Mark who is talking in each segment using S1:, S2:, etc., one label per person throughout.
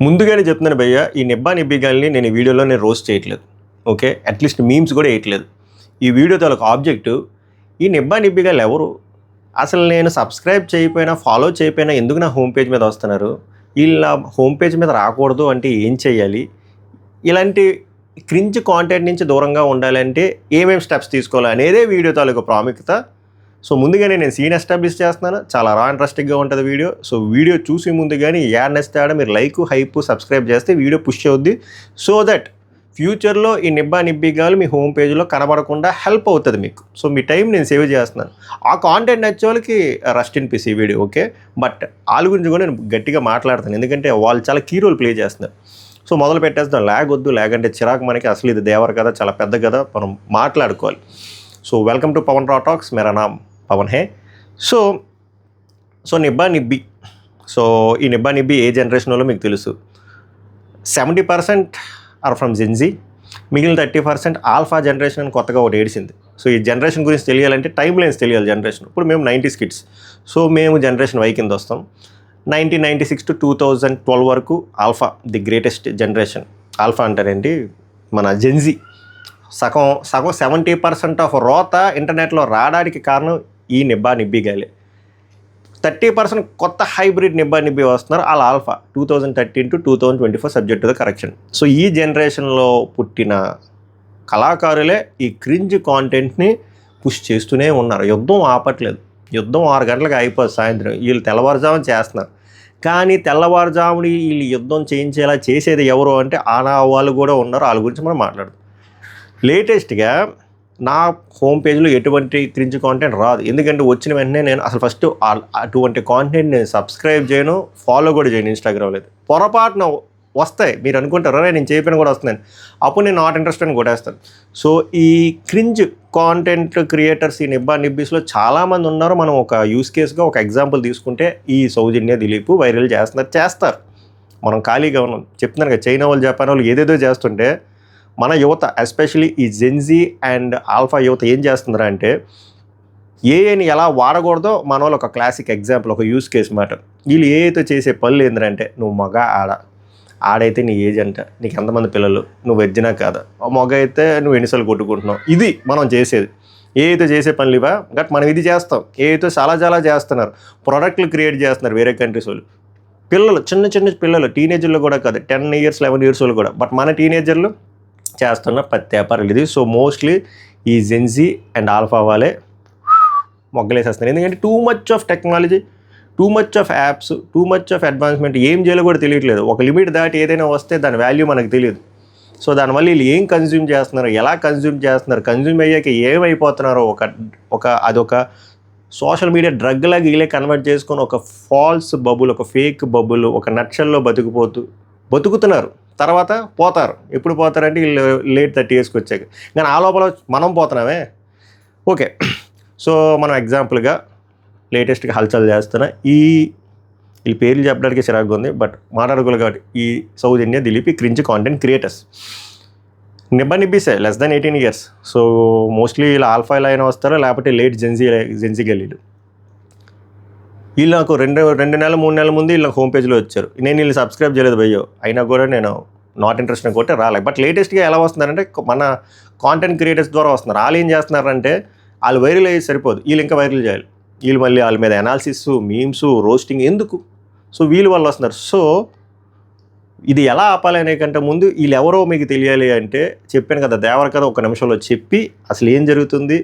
S1: ముందుగానే చెప్తున్నాను భయ్య, ఈ నిబ్బా నిబ్బిగాల్ని నేను ఈ వీడియోలో రోస్ట్ చేయట్లేదు. ఓకే, అట్లీస్ట్ మీమ్స్ కూడా వేయట్లేదు. ఈ వీడియో తాలూకు ఆబ్జెక్టు ఈ నిబ్బా నిబ్బిగాలు ఎవరు, అసలు నేను సబ్స్క్రైబ్ చేయకపోయినా ఫాలో చేయకపోయినా ఎందుకు నా హోమ్ పేజ్ మీద వస్తున్నారు, వీళ్ళ హోమ్ పేజ్ మీద రాకూడదు అంటే ఏం చేయాలి, ఇలాంటి క్రింజ్ కాంటెంట్ నుంచి దూరంగా ఉండాలంటే ఏమేమి స్టెప్స్ తీసుకోవాలి అనేదే వీడియో తాలూకు ప్రాముఖ్యత. సో ముందుగానే నేను సీన్ ఎస్టాబ్లిష్ చేస్తున్నాను, చాలా ఇంట్రెస్టింగ్గా ఉంటుంది వీడియో. సో వీడియో చూసి ముందుగానే యాడ్నెస్ తేడా మీరు లైక్ హైప్ సబ్స్క్రైబ్ చేస్తే వీడియో పుష్ అవుద్ది. సో దట్ ఫ్యూచర్లో ఈ నిబ్బా నిబ్బిగాలు మీ హోమ్ పేజ్లో కనబడకుండా హెల్ప్ అవుతుంది మీకు. సో మీ టైం నేను సేవ్ చేస్తున్నాను. ఆ కాంటెంట్ నచ్చే వాళ్ళకి రెస్ట్ ఇన్ పీస్ ఈ వీడియో. ఓకే, బట్ వాళ్ళ గురించి కూడా నేను గట్టిగా మాట్లాడతాను, ఎందుకంటే వాళ్ళు చాలా కీ రోల్ ప్లే చేస్తున్నారు. సో మొదలు పెట్టేస్తాం. ల్యాగ్ వద్దు, ల్యాగ్ అంటే చిరాకు మనకి. అసలు ఇది దేవర కదా, చాలా పెద్ద కదా, మనం మాట్లాడుకోవాలి. సో వెల్కమ్ టు పవన్ రా టాక్స్. మేరా నామ్ పవన్ హే. సో నిబ్బా నిబ్బి. సో ఈ నిబ్బా నిబ్బి ఏ జనరేషన్ వాళ్ళో మీకు తెలుసు. 70% ఆర్ ఫ్రమ్ జెన్జీ, మిగిలిన 30% ఆల్ఫా జనరేషన్ అని కొత్తగా ఒకటి ఏడిసింది. సో ఈ జనరేషన్ గురించి తెలియాలంటే టైం లైన్స్ తెలియాలి జనరేషన్. ఇప్పుడు మేము 90s కిడ్స్, సో మేము జనరేషన్ వై కింద వస్తాం. 1996 to 2012 వరకు alpha the greatest generation. Alpha అంటారేంటి, మన జెన్జీ. సగం 70% ఆఫ్ రోత ఇంటర్నెట్లో రావడానికి కారణం ఈ నిబ్బా నిబ్బిగాలే. 30% కొత్త హైబ్రిడ్ నిబ్బా నిబ్బి వస్తున్నారు, వాళ్ళ alpha 2013 to 2024 subject to the correction. So ఈ జనరేషన్లో పుట్టిన కళాకారులే ఈ క్రింజ్ కాంటెంట్ని పుష్ చేస్తూనే ఉన్నారు. యుద్ధం ఆపట్లేదు. యుద్ధం 6 గంటలకు అయిపోతుంది సాయంత్రం. వీళ్ళు తెల్లవారుజామున చేస్తున్నారు, కానీ తెల్లవారుజాముని వీళ్ళు యుద్ధం చేయించేలా చేసేది ఎవరు అంటే ఆనా వాళ్ళు కూడా ఉన్నారు. వాళ్ళ గురించి మనం మాట్లాడదాం. లేటెస్ట్గా నా హోమ్ పేజ్లో ఎటువంటి క్రింజ్ కాంటెంట్ రాదు, ఎందుకంటే వచ్చిన వెంటనే నేను అసలు ఫస్ట్ అటువంటి కాంటెంట్ నేను సబ్స్క్రైబ్ చేయను, ఫాలో కూడా చేయను. ఇన్స్టాగ్రామ్లో అయితే పొరపాటున వస్తాయి, మీరు అనుకుంటారు నేను చేయకపోయినా కూడా వస్తున్నాను, అప్పుడు నేను నాట్ ఇంట్రెస్ట్ అని కొట్టేస్తాను. సో ఈ క్రింజ్ కాంటెంట్ క్రియేటర్స్ ఈ నిబ్బా నిబ్బీస్లో చాలామంది ఉన్నారు. మనం ఒక యూస్ కేస్గా ఒక ఎగ్జాంపుల్ తీసుకుంటే ఈ సౌజన్య దిలీప్ వైరల్ చేస్తారు. మనం ఖాళీగా ఉన్నాం. చెప్తున్నాను కదా, చైనా వాళ్ళు జపాన్ వాళ్ళు ఏదేదో చేస్తుంటే మన యువత ఎస్పెషలీ ఈ జెన్జీ అండ్ ఆల్ఫా యువత ఏం చేస్తున్నారు అంటే ఏఐని ఎలా వాడకూడదో మన వాళ్ళు ఒక క్లాసిక్ ఎగ్జాంపుల్, ఒక యూస్ కేస్ మాట. వీళ్ళు ఏఐతో చేసే పనులు ఏంటంటే, నువ్వు మగ ఆడైతే నీ ఏజ్ అంట, నీకు ఎంతమంది పిల్లలు, నువ్వు వెజ్జినా కాదా, మగ అయితే నువ్వు ఎన్నిసార్లు కొట్టుకుంటున్నావు, ఇది మనం చేసేది. ఏఐతో చేసే పనులు ఇవా, బట్ మనం ఇది చేస్తాం. ఏఐతో చాలా చేస్తున్నారు, ప్రొడక్ట్లు క్రియేట్ చేస్తున్నారు వేరే కంట్రీస్ వాళ్ళు. పిల్లలు చిన్న పిల్లలు, టీనేజర్లు కూడా కాదు, 10 years 11 years వాళ్ళు కూడా, బట్ మన టీనేజర్లు చేస్తున్న ప్రతి వ్యాపారాలు ఇది. సో మోస్ట్లీ ఈ జెన్జీ అండ్ ఆల్ఫా వాళ్ళే మొగ్గలేసేస్తున్నారు, ఎందుకంటే too much of technology, too much of apps, too much of advancement. ఏం చేయాలో కూడా తెలియట్లేదు. ఒక లిమిట్ దాటి ఏదైనా వస్తే దాని వాల్యూ మనకు తెలియదు. సో దానివల్ల వీళ్ళు ఏం కన్జ్యూమ్ చేస్తున్నారు, ఎలా కన్జ్యూమ్ చేస్తున్నారు, కన్జ్యూమ్ అయ్యాక ఏమైపోతున్నారో అదొక సోషల్ మీడియా డ్రగ్ లాగా వీళ్ళే కన్వర్ట్ చేసుకొని ఒక ఫాల్స్ బబుల్, ఒక ఫేక్ బబుల్, ఒక నక్షల్లో బతుకుతున్నారు. తర్వాత పోతారు. ఎప్పుడు పోతారంటే వీళ్ళు లేట్ 30 yearsకి వచ్చాక. కానీ ఆ లోపల మనం పోతున్నామే. ఓకే, సో మనం ఎగ్జాంపుల్గా లేటెస్ట్గా హల్చల్ చేస్తున్న ఈ పేర్లు చెప్పడానికి చిరాకుగా ఉంది, బట్ మాట్లాడుకోవాలి కాబట్టి ఈ Soujanya Dileep cringe content creators నిబ్బా నిబ్బీసే less than 18 years. So mostly వీళ్ళు ఆల్ఫా ఇలా అయినా వస్తారో, లేకపోతే లేట్ జెన్జీ గల్లీలు. వీళ్ళు నాకు 2 నెలలు 3 నెలల ముందు వీళ్ళు హోమ్ పేజ్లో వచ్చారు. నేను వీళ్ళు సబ్స్క్రైబ్ చేయలేదు భయ్యో, అయినా కూడా నేను నాట్ ఇంట్రెస్ట్ కొట్టే రాలేదు. బట్ లేటెస్ట్గా ఎలా వస్తున్నారంటే మన కాంటెంట్ క్రియేటర్స్ ద్వారా వస్తున్నారు. వాళ్ళు ఏం చేస్తున్నారంటే వాళ్ళు వైరల్ అయ్యి సరిపోదు, వీళ్ళు ఇంకా వైరల్ చేయాలి. వీళ్ళు మళ్ళీ వాళ్ళ మీద అనాలిసిస్, మీమ్స్, రోస్టింగ్ ఎందుకు? సో వీళ్ళు వాళ్ళు వస్తున్నారు. సో ఇది ఎలా ఆపాలి అనే కంటే ముందు వీళ్ళు ఎవరో మీకు తెలియాలి అంటే చెప్పాను కదా, దేవర కదా, ఒక నిమిషంలో చెప్పి అసలు ఏం జరుగుతుంది,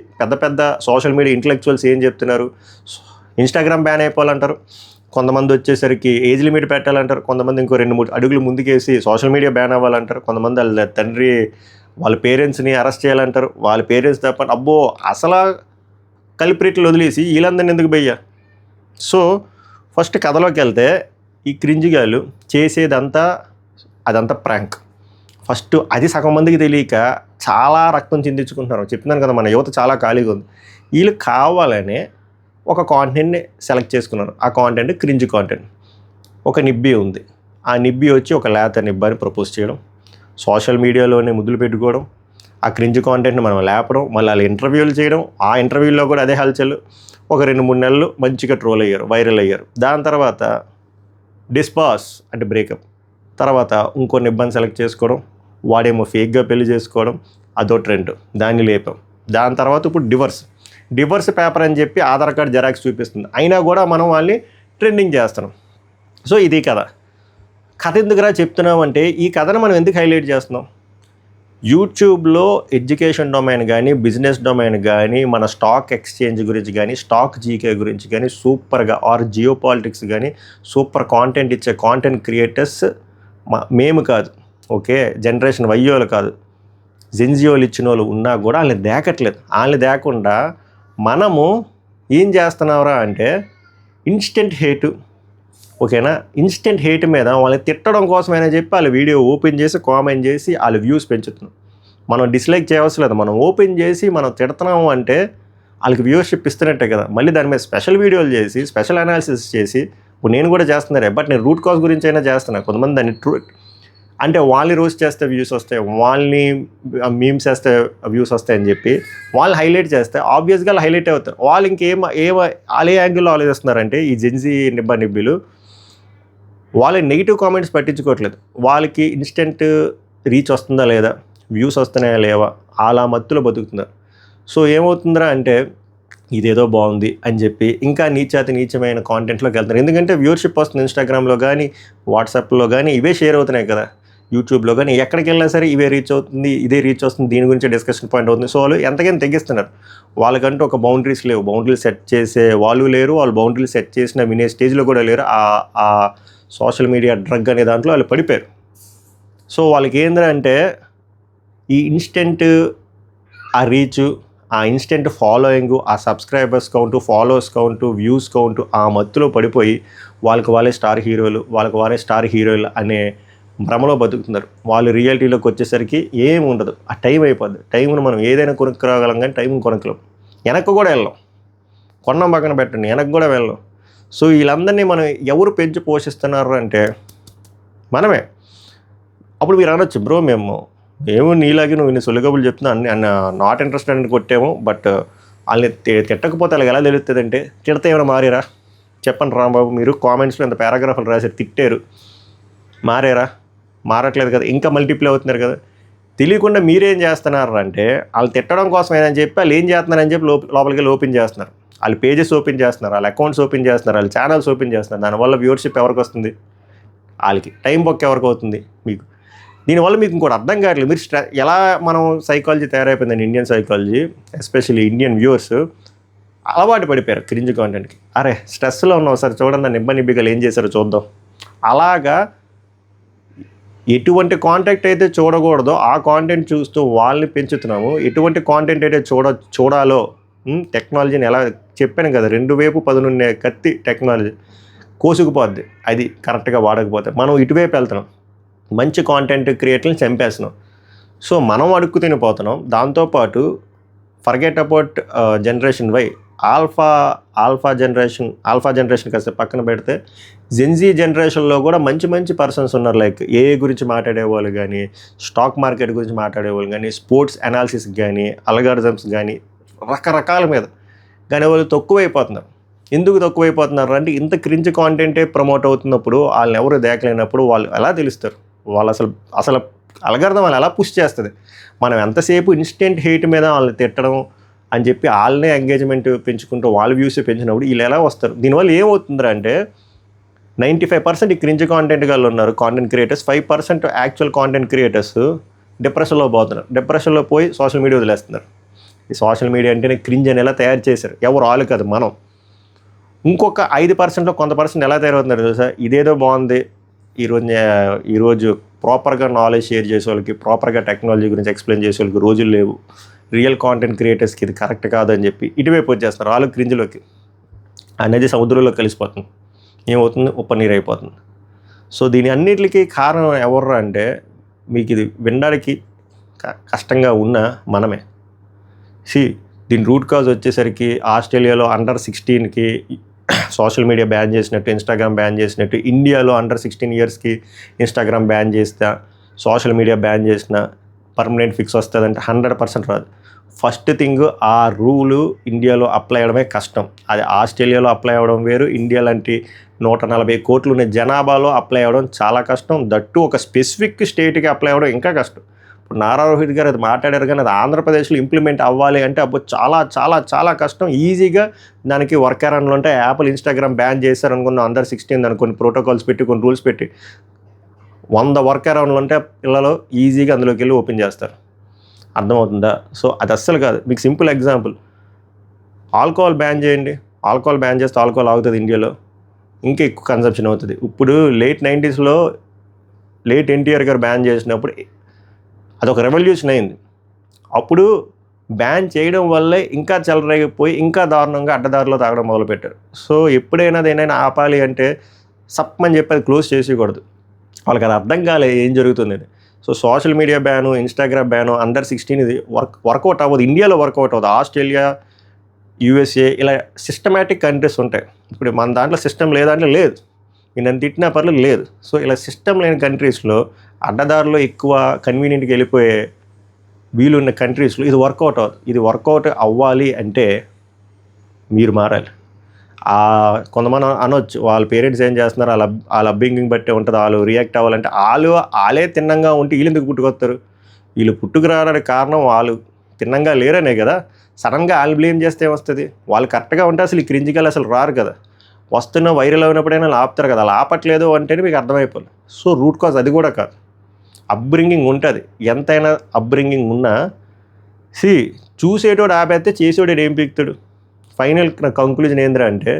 S1: పెద్ద సోషల్ మీడియా ఇంటలెక్చువల్స్ ఏం చెప్తున్నారు. ఇన్స్టాగ్రామ్ బ్యాన్ అయిపోవాలంటారు, కొంతమంది వచ్చేసరికి ఏజ్ లిమిట్ పెట్టాలంటారు, కొంతమంది ఇంకో 2-3 అడుగులు ముందుకేసి సోషల్ మీడియా బ్యాన్ అవ్వాలంటారు, కొంతమంది వాళ్ళ తండ్రి వాళ్ళ పేరెంట్స్ని అరెస్ట్ చేయాలంటారు, వాళ్ళ పేరెంట్స్ తప్ప అబ్బో అసలు కల్ప్రిట్లు వదిలేసి వీళ్ళందరినీ ఎందుకు భయ్యా. సో ఫస్ట్ కథలోకి వెళ్తే ఈ క్రింజిగాలు చేసేదంతా అదంతా ప్రాంక్. ఫస్ట్ అది సగం మందికి తెలియక చాలా రక్తం చిందించుకుంటున్నారు. చెప్తున్నాను కదా, మన యువత చాలా ఖాళీగా ఉంది. వీళ్ళు కావాలనే ఒక కాంటెంట్ని సెలెక్ట్ చేసుకున్నారు. ఆ కాంటెంట్ క్రింజ్ కాంటెంట్. ఒక నిబ్బి ఉంది, ఆ నిబ్బి వచ్చి ఒక లేత నిబ్బాని ప్రపోజ్ చేయడం, సోషల్ మీడియాలోనే ముద్దులు పెట్టుకోవడం, ఆ క్రింజ్ కాంటెంట్ని మనం లేపడం, మళ్ళీ వాళ్ళు ఇంటర్వ్యూలు చేయడం, ఆ ఇంటర్వ్యూలో కూడా అదే హల్చల్. ఒక 2-3 నెలలు మంచిగా ట్రోల్ అయ్యారు, వైరల్ అయ్యారు. దాని తర్వాత డిస్పాస్ అంటే బ్రేకప్, తర్వాత ఇంకొన్ని ఇబ్బంది సెలెక్ట్ చేసుకోవడం, వాడేమో ఫేక్గా పెళ్లి చేసుకోవడం, అదో ట్రెండ్, దాన్ని లేపాం. దాని తర్వాత ఇప్పుడు డివర్స్ పేపర్ అని చెప్పి ఆధార్ కార్డ్ జెరాక్స్ చూపిస్తుంది, అయినా కూడా మనం వాళ్ళని ట్రెండింగ్ చేస్తున్నాం. సో ఇది కథ ఎందుకురా చెప్తున్నాం అంటే, ఈ కథను మనం ఎందుకు హైలైట్ చేస్తున్నాం? యూట్యూబ్లో ఎడ్యుకేషన్ డొమైన్ కానీ, బిజినెస్ డొమైన్ కానీ, మన స్టాక్ ఎక్స్చేంజ్ గురించి కానీ, స్టాక్ జీకే గురించి కానీ సూపర్గా, ఆర్ జియో పాలిటిక్స్ కానీ సూపర్ కాంటెంట్ ఇచ్చే కాంటెంట్ క్రియేటర్స్ మేము కాదు, ఓకే, జనరేషన్ వైయోలు కాదు, జెన్జియోలు ఇచ్చిన వాళ్ళు ఉన్నా కూడా వాళ్ళని దేకట్లేదు. వాళ్ళని దేకుండా మనము ఏం చేస్తున్నారా అంటే ఇన్స్టెంట్ హేటు, ఓకేనా, ఇన్స్టెంట్ హేట్ మీద వాళ్ళని తిట్టడం కోసమైనా చెప్పి వాళ్ళ వీడియో ఓపెన్ చేసి కామెంట్ చేసి వాళ్ళ వ్యూస్ పెంచుతున్నాం. మనం డిస్లైక్ చేయవలసిన లేదు, మనం ఓపెన్ చేసి మనం తిడుతున్నాము అంటే వాళ్ళకి వ్యూవర్షిప్ ఇస్తున్నట్టే కదా. మళ్ళీ దాని మీద స్పెషల్ వీడియోలు చేసి స్పెషల్ అనాలిసిస్ చేసి, ఇప్పుడు నేను కూడా చేస్తున్నారే, బట్ నేను రూట్ కాజ్ గురించి అయినా చేస్తున్నాను. కొంతమంది దాన్ని అంటే వాళ్ళని రోస్ట్ చేస్తే వ్యూస్ వస్తాయి, వాళ్ళని మీమ్స్ చేస్తే వ్యూస్ వస్తాయని చెప్పి వాళ్ళు హైలైట్ చేస్తే ఆబ్వియస్గా వాళ్ళు హైలైట్ అవుతారు. వాళ్ళు వాళ్ళే యాంగిల్లో ఆలోచిస్తున్నారంటే ఈ జెన్జీ నిబ్బీలు వాళ్ళ నెగిటివ్ కామెంట్స్ పట్టించుకోవట్లేదు. వాళ్ళకి ఇన్స్టెంట్ రీచ్ వస్తుందా లేదా, వ్యూస్ వస్తున్నాయా లేవా, అలా మత్తులో బతుకుతున్నారు. సో ఏమవుతుందా అంటే ఇదేదో బాగుంది అని చెప్పి ఇంకా నీచమైన కాంటెంట్లోకి వెళ్తున్నారు. ఎందుకంటే వ్యూవర్షిప్ వస్తుంది ఇన్స్టాగ్రామ్లో కానీ, వాట్సాప్లో కానీ, ఇవే షేర్ అవుతున్నాయి కదా, యూట్యూబ్లో కానీ, ఎక్కడికి వెళ్ళినా సరే ఇవే రీచ్ అవుతుంది, ఇదే రీచ్ వస్తుంది, దీని గురించి డిస్కషన్ పాయింట్ అవుతుంది. సో వాళ్ళు ఎంతకైనా తెగిస్తున్నారు. వాళ్ళకంటూ ఒక బౌండరీస్ లేవు, బౌండరీలు సెట్ చేసే వాళ్ళు లేరు, వాళ్ళు బౌండరీలు సెట్ చేసిన వినే స్టేజ్లో కూడా లేరు. ఆ సోషల్ మీడియా డ్రగ్ అనే దాంట్లో వాళ్ళు పడిపోయారు. సో వాళ్ళకి ఏంటంటే ఈ ఇన్స్టెంట్ ఆ రీచ్, ఆ ఇన్స్టెంట్ ఫాలోయింగ్, ఆ subscribers count, followers count, views count, ఆ మత్తులో పడిపోయి వాళ్ళే స్టార్ హీరోలు అనే భ్రమలో బతుకుతున్నారు. వాళ్ళు రియాలిటీలోకి వచ్చేసరికి ఏమి ఉండదు, ఆ టైం అయిపోద్ది. టైంను మనం ఏదైనా కొనుక్కురాగలం కానీ టైం కొనుక్కలేం, వెనక్కి కూడా వెళ్ళాం, కొన్నం పక్కన పెట్టండి, వెనక్కి కూడా వెళ్ళాం. సో వీళ్ళందరినీ మనం ఎవరు పెంచి పోషిస్తున్నారు అంటే మనమే. అప్పుడు మీరు అనొచ్చు, బ్రో మేము నీలాగే నువ్వు ఇన్ని సొలిగబులు చెప్తున్నా అన్న నాట్ ఇంట్రెస్టెడ్ అని కొట్టాము, బట్ వాళ్ళని తిట్టకపోతే వాళ్ళకి ఎలా తెలుస్తుంది అంటే, తిడితే ఏమైనా మారేరా చెప్పండి రాంబాబు, మీరు కామెంట్స్లో ఎంత పారాగ్రాఫ్లు రాశారు, తిట్టారు, మారట్లేదు కదా, ఇంకా మల్టిప్లై అవుతున్నారు కదా. తెలియకుండా మీరేం చేస్తున్నారు అంటే వాళ్ళు తిట్టడం కోసమైనా చెప్పి వాళ్ళు ఏం చేస్తున్నారని చెప్పి లోపలికి ఓపెన్ చేస్తున్నారు, వాళ్ళ పేజెస్ ఓపెన్ చేస్తున్నారు, వాళ్ళ అకౌంట్స్ ఓపెన్ చేస్తున్నారు, వాళ్ళ ఛానల్స్ ఓపెన్ చేస్తున్నారు. దానివల్ల వ్యూవర్షిప్ ఎవరికి వస్తుంది? వాళ్ళకి. టైం బొక్క ఎవరికి అవుతుంది? మీకు. దీనివల్ల మీకు ఇంకోటి అర్థం కావట్లేదు, మీరు ఎలా మనం సైకాలజీ తయారైపోయిందండి, Indian psychology, especially Indian viewers అలవాటు పడిపోయారు క్రింజ్ కాంటెంట్కి. అరే స్ట్రెస్లో ఉన్నావు సార్, చూడండి నన్ను నిబ్బనిబ్బిగా ఏం చేశారో చూద్దాం. అలాగా ఎటువంటి కాంటెంట్ అయితే చూడకూడదో ఆ కాంటెంట్ చూస్తూ వాళ్ళని పెంచుతున్నాము. ఎటువంటి కాంటెంట్ అయితే చూడాలో టెక్నాలజీని ఎలా చెప్పాను కదా, 2 వైపు పదునున్నే కత్తి టెక్నాలజీ కోసుకుపోద్ది, అది కరెక్ట్గా వాడకపోతే. మనం ఇటువైపు వెళ్తున్నాం, మంచి కాంటెంట్ క్రియేటర్ని చంపేస్తున్నాం. సో మనం అడుక్కు తినిపోతున్నాం. దాంతోపాటు forget about generation Y, alpha generation కాస్త పక్కన పెడితే జెన్జీ జనరేషన్లో కూడా మంచి పర్సన్స్ ఉన్నారు. లైక్ ఏఐ గురించి మాట్లాడేవాళ్ళు కానీ, స్టాక్ మార్కెట్ గురించి మాట్లాడేవాళ్ళు కానీ, స్పోర్ట్స్ అనాలిసిస్ కానీ, అల్గారిథమ్స్ కానీ, రకరకాల మీద. కానీ వాళ్ళు తక్కువైపోతున్నారు. ఎందుకు తక్కువైపోతున్నారు అంటే ఇంత క్రింజ్ కాంటెంటే ప్రమోట్ అవుతున్నప్పుడు వాళ్ళని ఎవరు దేకలేనప్పుడు వాళ్ళు ఎలా తెలుస్తారు? వాళ్ళు అసలు అల్గారిథం వాళ్ళు ఎలా పుష్ చేస్తుంది? మనం ఎంతసేపు ఇన్స్టెంట్ హేట్ మీద వాళ్ళని తిట్టడం అని చెప్పి వాళ్ళనే ఎంగేజ్మెంట్ పెంచుకుంటూ వాళ్ళ వ్యూస్ పెంచినప్పుడు వీళ్ళు ఎలా వస్తారు? దీనివల్ల ఏమవుతుందంటే అంటే 95% ఈ క్రింజ్ కాంటెంట్ వాళ్ళు ఉన్నారు content creators, 5% actual content creators డిప్రెషన్లో పోతున్నారు. డిప్రెషన్లో పోయి సోషల్ మీడియా వదిలేస్తున్నారు. ఈ సోషల్ మీడియా అంటేనే క్రింజ్ అని ఎలా తయారు చేశారు, ఎవరు వాళ్ళు కాదు మనం. ఇంకొక 5%లో కొంత పర్సెంట్ ఎలా తయారవుతున్నారు తెలుసా? ఇదేదో బాగుంది, ఈరోజు ప్రాపర్గా నాలెడ్జ్ షేర్ చేసే వాళ్ళకి, ప్రాపర్గా టెక్నాలజీ గురించి ఎక్స్ప్లెయిన్ చేసే వాళ్ళకి రోజులు లేవు, రియల్ కాంటెంట్ క్రియేటర్స్కి ఇది కరెక్ట్ కాదని చెప్పి ఇటువైపు వచ్చేస్తారు. వాళ్ళు క్రింజ్లోకి అనేది సముద్రంలో కలిసిపోతుంది. ఏమవుతుంది? ఉప్పనీరు అయిపోతుంది. సో దీని అన్నిటికీ కారణం ఎవరు అంటే మీకు ఇది వినడానికి కష్టంగా ఉన్న మనమే. దీని రూట్ కాజ్ వచ్చేసరికి ఆస్ట్రేలియాలో అండర్ 16కి సోషల్ మీడియా బ్యాన్ చేసినట్టు, ఇన్స్టాగ్రామ్ బ్యాన్ చేసినట్టు, ఇండియాలో అండర్ 16 ఇయర్స్కి ఇన్స్టాగ్రామ్ బ్యాన్ చేస్తా, సోషల్ మీడియా బ్యాన్ చేసిన పర్మనెంట్ ఫిక్స్ వస్తుందంటే 100% రాదు. ఫస్ట్ థింగ్ ఆ రూలు ఇండియాలో అప్లై అవ్వడమే కష్టం. అది ఆస్ట్రేలియాలో అప్లై అవ్వడం వేరు, ఇండియా లాంటి 140 కోట్లు ఉన్న జనాభాలో అప్లై అవ్వడం చాలా కష్టం. దట్టు ఒక స్పెసిఫిక్ స్టేట్కి అప్లై అవ్వడం ఇంకా కష్టం. ఇప్పుడు నారా రోహిత్ గారు అది మాట్లాడారు, కానీ అది ఆంధ్రప్రదేశ్లో ఇంప్లిమెంట్ అవ్వాలి అంటే అప్పుడు చాలా చాలా చాలా కష్టం. ఈజీగా దానికి వర్క్ అరౌండ్లు ఉంటాయి. యాపిల్ ఇన్స్టాగ్రామ్ బ్యాన్ చేశారు అనుకున్నాం, అండర్ 16 అని కొన్ని ప్రోటోకాల్స్ పెట్టి కొన్ని రూల్స్ పెట్టి 100 వర్క్ అరౌండ్లు ఉంటే పిల్లలు ఈజీగా అందులోకి వెళ్ళి ఓపెన్ చేస్తారు. అర్థమవుతుందా? సో అది అస్సలు కాదు. మీకు సింపుల్ ఎగ్జాంపుల్, ఆల్కహాల్ బ్యాన్ చేయండి, ఆల్కహాల్ బ్యాన్ చేస్తే ఆల్కహాల్ ఆగుతుంది ఇండియాలో, ఇంకా ఎక్కువ కన్సంప్షన్ అవుతుంది. ఇప్పుడు లేట్ 90స్లో లేట్ ఎన్టీఆర్ గారు బ్యాన్ చేసినప్పుడు అదొక రెవల్యూషన్ అయింది. అప్పుడు బ్యాన్ చేయడం వల్లే ఇంకా చెలరేగిపోయి ఇంకా దారుణంగా అడ్డదారిలో తాగడం మొదలుపెట్టారు. సో ఎప్పుడైనా దేనైనా ఆపాలి అంటే సప్పమని చెప్పి అది క్లోజ్ చేసేయకూడదు. వాళ్ళకి అది అర్థం కాలే ఏం జరుగుతుంది. So social media ban, Instagram ban, under 16 ఇది వర్కౌట్ అవ్వదు. ఇండియాలో వర్కౌట్ అవ్వదు. ఆస్ట్రేలియా, యూఎస్ఏ ఇలా సిస్టమేటిక్ కంట్రీస్ ఉంటాయి. ఇప్పుడు మన దాంట్లో సిస్టమ్ లేదంటే లేదు, నేను తిట్టినా పర్లేదు లేదు. సో ఇలా సిస్టమ్ లేని కంట్రీస్లో అడ్డదారిలో ఎక్కువ కన్వీనియంట్గా వెళ్ళిపోయే వీలున్న కంట్రీస్లో ఇది వర్కౌట్ అవ్వదు. ఇది వర్కౌట్ అవ్వాలి అంటే మీరు మారాలి. కొంతమంది అనొచ్చు వాళ్ళ పేరెంట్స్ ఏం చేస్తున్నారు, వాళ్ళ అబ్బింగింగ్ బట్టే ఉంటుంది, వాళ్ళు రియాక్ట్ అవ్వాలంటే వాళ్ళే తిన్నంగా ఉంటే వీళ్ళు ఎందుకు పుట్టుకొస్తారు? వీళ్ళు పుట్టుకురావడానికి కారణం వాళ్ళు తిన్నంగా లేరనే కదా. సడన్గా వాళ్ళు బ్లేమ్ చేస్తే ఏమొస్తుంది? వాళ్ళు కరెక్ట్గా ఉంటే అసలు ఈ క్రింజికల్ అసలు రారు కదా. వస్తున్న వైరల్ అయినప్పుడైనా వాళ్ళు ఆపుతారు కదా. అలా ఆపట్లేదు అంటేనే మీకు అర్థమైపోయింది. సో రూట్ కాజ్ అది కూడా కాదు, అప్బ్రింగింగ్ ఉంటుంది. ఎంతైనా అప్బ్రింగింగ్ ఉన్నా చూసేటోడు ఆపేస్తే చేసేవాడు ఏం పీకుతాడు? ఫైనల్ కంక్లూజన్ ఏంద్రా అంటే,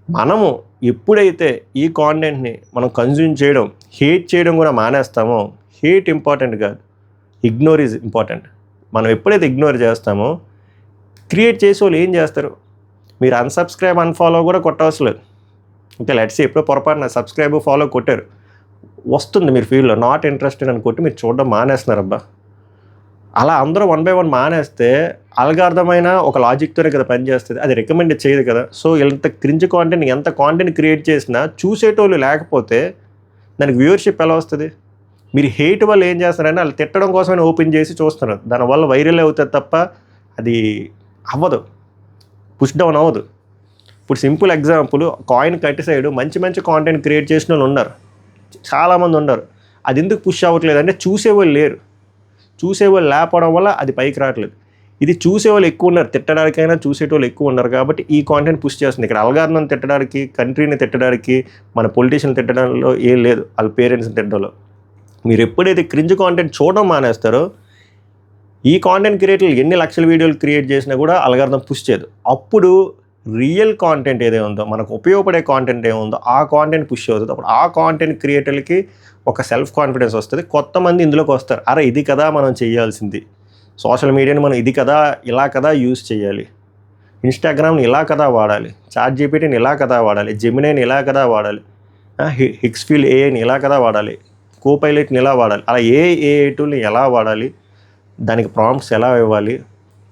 S1: మనము ఎప్పుడైతే ఈ కాంటెంట్ని మనం కన్జ్యూమ్ చేయడం, హేట్ చేయడం కూడా మానేస్తామో, హేట్ ఇంపార్టెంట్ కాదు, ఇగ్నోర్ ఈజ్ ఇంపార్టెంట్. మనం ఎప్పుడైతే ఇగ్నోర్ చేస్తామో క్రియేట్ చేసే వాళ్ళు ఏం చేస్తారు? మీరు అన్సబ్స్క్రైబ్ అన్ఫాలో కూడా కొట్టవలసిన లేదు. ఓకే, లెట్స్ ఎప్పుడో పొరపాటున సబ్స్క్రైబ్ ఫాలో కొట్టారు, వస్తుంది మీరు ఫీల్డ్లో నాట్ ఇంట్రెస్టెడ్ అని కొట్టి మీరు చూడడం మానేస్తున్నారు. అబ్బా, అలా అందరూ 1 by 1 మానేస్తే అల్గారిథమైన ఒక లాజిక్తోనే కదా పనిచేస్తుంది, అది రికమెండ్ చేయదు కదా. సో ఎంత క్రింజ్ కాంటెంట్, ఎంత కాంటెంట్ క్రియేట్ చేసినా చూసేటోళ్ళు లేకపోతే దానికి వ్యూవర్షిప్ ఎలా వస్తుంది? మీరు హేట్ వల్ల ఏం చేస్తారంటే వాళ్ళు తిట్టడం కోసమే ఓపెన్ చేసి చూస్తున్నారు, దానివల్ల వైరల్ అవుతుంది తప్ప అది అవ్వదు, పుష్ డౌన్ అవ్వదు. ఇప్పుడు సింపుల్ ఎగ్జాంపుల్, కాయిన్ కట్టి సైడ్ మంచి మంచి కాంటెంట్ క్రియేట్ చేసిన వాళ్ళు ఉన్నారు, చాలామంది ఉన్నారు. అది ఎందుకు పుష్ అవ్వట్లేదు అంటే చూసేవాళ్ళు లేరు. చూసేవాళ్ళు లేకపోవడం వల్ల అది పైకి రావట్లేదు. ఇది చూసేవాళ్ళు ఎక్కువ ఉన్నారు, తిట్టడానికైనా చూసేటోళ్ళు ఎక్కువ ఉన్నారు కాబట్టి ఈ కాంటెంట్ పుష్ చేస్తుంది. ఇక్కడ అల్గారిథం తిట్టడానికి, కంట్రీని తిట్టడానికి, మన పొలిటీషియన్ తిట్టడంలో ఏం లేదు, వాళ్ళ పేరెంట్స్ని తిట్టడంలో. మీరు ఎప్పుడైతే క్రింజ్ కాంటెంట్ చూడడం మానేస్తారో, ఈ కాంటెంట్ క్రియేటర్లు ఎన్ని లక్షల వీడియోలు క్రియేట్ చేసినా కూడా అల్గారిథం పుష్ చేయదు. అప్పుడు రియల్ కాంటెంట్ ఏదే ఉందో, మనకు ఉపయోగపడే కాంటెంట్ ఏముందో ఆ కాంటెంట్ పుష్ అవుతుంది. అప్పుడు ఆ కాంటెంట్ క్రియేటర్లకి ఒక సెల్ఫ్ కాన్ఫిడెన్స్ వస్తుంది, కొంతమంది ఇందులోకి వస్తారు. అరే ఇది కదా మనం చేయాల్సింది, సోషల్ మీడియాని మనం ఇది కదా ఇలా కదా యూజ్ చేయాలి, ఇన్స్టాగ్రామ్ని ఇలా కదా వాడాలి, చాట్ జీపీటీని ఇలా కదా వాడాలి, జెమినైని ఇలా కదా వాడాలి, హిక్స్ఫీల్ ఏఐని ఇలా కదా వాడాలి, కోపైలట్ని ఇలా వాడాలి, అలా ఏ టూల్ని ఎలా వాడాలి, దానికి ప్రాంప్ట్స్ ఎలా ఇవ్వాలి,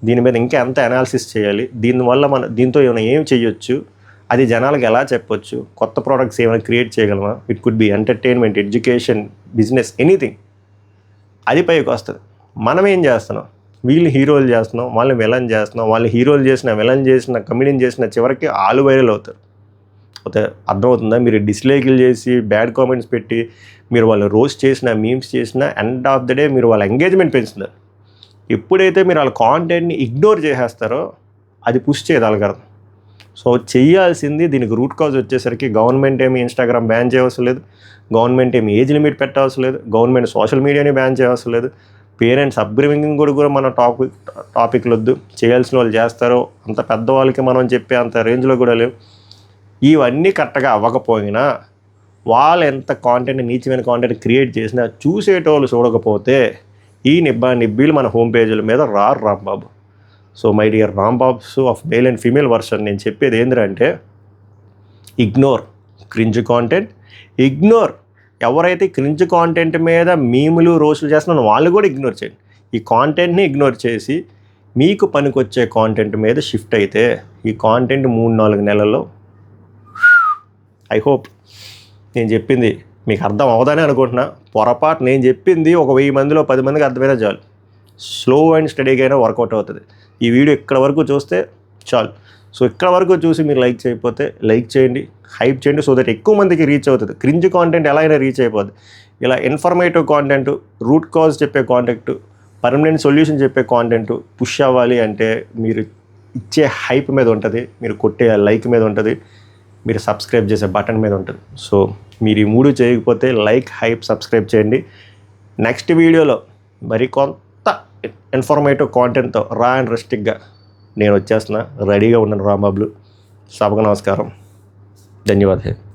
S1: దీని మీద ఇంకా ఎంత అనాలిసిస్ చేయాలి, దీనివల్ల దీంతో ఏమైనా ఏం చేయొచ్చు, అది జనాలకు ఎలా చెప్పొచ్చు, కొత్త ప్రోడక్ట్స్ ఏమైనా క్రియేట్ చేయగలమా, it could be entertainment, education, business, anything, అది పైకి వస్తుంది. మనం ఏం చేస్తున్నాం? వీళ్ళు హీరోలు చేస్తున్నాం, వాళ్ళని విలన్ చేస్తున్నాం, వాళ్ళు హీరోలు చేసిన, విలన్ చేసిన, కమెడియన్ చేసిన, చివరికి ఆలు వైరల్ అవుతారు. అయితే అర్థమవుతుందా? మీరు డిస్లైకులు చేసి బ్యాడ్ కామెంట్స్ పెట్టి మీరు వాళ్ళు రోస్ట్ చేసిన, మీమ్స్ చేసిన, ఎండ్ ఆఫ్ ద డే మీరు వాళ్ళ ఎంగేజ్మెంట్ పెంచుతున్నారు. ఎప్పుడైతే మీరు వాళ్ళ కాంటెంట్ని ఇగ్నోర్ చేసేస్తారో అది పుష్ చేయదు అల్గారిథం. సో చేయాల్సింది, దీనికి రూట్ కాజ్ వచ్చేసరికి గవర్నమెంట్ ఏమి ఇన్స్టాగ్రామ్ బ్యాన్ చేయవలసిన లేదు, గవర్నమెంట్ ఏమి ఏజ్ లిమిట్ పెట్టవలసిన లేదు, గవర్నమెంట్ సోషల్ మీడియాని బ్యాన్ చేయవలసిన లేదు, పేరెంట్స్ అప్బ్రింగింగ్ కూడా మన టాపిక్లు వద్దు, చేయాల్సిన వాళ్ళు చేస్తారో, అంత పెద్దవాళ్ళకి మనం చెప్పే అంత రేంజ్లో కూడా లేవు. ఇవన్నీ కరెక్ట్గా అవ్వకపోయినా వాళ్ళు ఎంత కాంటెంట్, నీచమైన కాంటెంట్ క్రియేట్ చేసినా చూసేటోళ్ళు చూడకపోతే ఈ నిబ్బీలు మన హోమ్ పేజీల మీద రారు Rambabu. So my dear Rambabs of male and female version, నేను చెప్పేది ఏంటంటే ఇగ్నోర్ క్రింజ్ కాంటెంట్. ఇగ్నోర్ ఎవరైతే క్రింజ్ కాంటెంట్ మీద మీములు రోస్టులు చేస్తున్నారో వాళ్ళు కూడా ఇగ్నోర్ చేయండి. ఈ కాంటెంట్ని ఇగ్నోర్ చేసి మీకు పనికొచ్చే కాంటెంట్ మీద షిఫ్ట్ అయితే ఈ కాంటెంట్ 3-4 నెలల్లో, ఐ హోప్ నేను చెప్పింది మీకు అర్థం అవదని అనుకుంటున్నా. పొరపాటు నేను చెప్పింది ఒక 1000 మందిలో 10 మందికి అర్థమైనా చాలు. స్లో అండ్ స్టడీగా అయినా వర్కౌట్ అవుతుంది. ఈ వీడియో ఇక్కడ వరకు చూస్తే చాలు. సో ఇక్కడ వరకు చూసి మీరు లైక్ చేయకపోతే లైక్ చేయండి, హైప్ చేయండి, సో దట్ ఎక్కువ మందికి రీచ్ అవుతుంది. క్రింజ్ కాంటెంట్ ఎలా అయినా రీచ్ అయిపోద్ది. ఇలా ఇన్ఫర్మేటివ్ కాంటెంట్, రూట్ కాజ్ చెప్పే కాంటెంట్, పర్మనెంట్ సొల్యూషన్ చెప్పే కాంటెంట్ పుష్ అవ్వాలి అంటే మీరు ఇచ్చే హైప్ మీద ఉంటుంది, మీరు కొట్టే లైక్ మీద ఉంటుంది, మీరు సబ్స్క్రైబ్ చేసే బటన్ మీద ఉంటుంది. సో మీరు ఈ 3 చేయకపోతే లైక్, హైప్, సబ్స్క్రైబ్ చేయండి. నెక్స్ట్ వీడియోలో మరి కొంత ఇన్ఫర్మేటివ్ కాంటెంట్తో రా అండ్ రెస్టిక్గా నేను వచ్చేస్తున్నా. రెడీగా ఉన్నాను రాంబాబులు. సభకు నమస్కారం. ధన్యవాదాలు.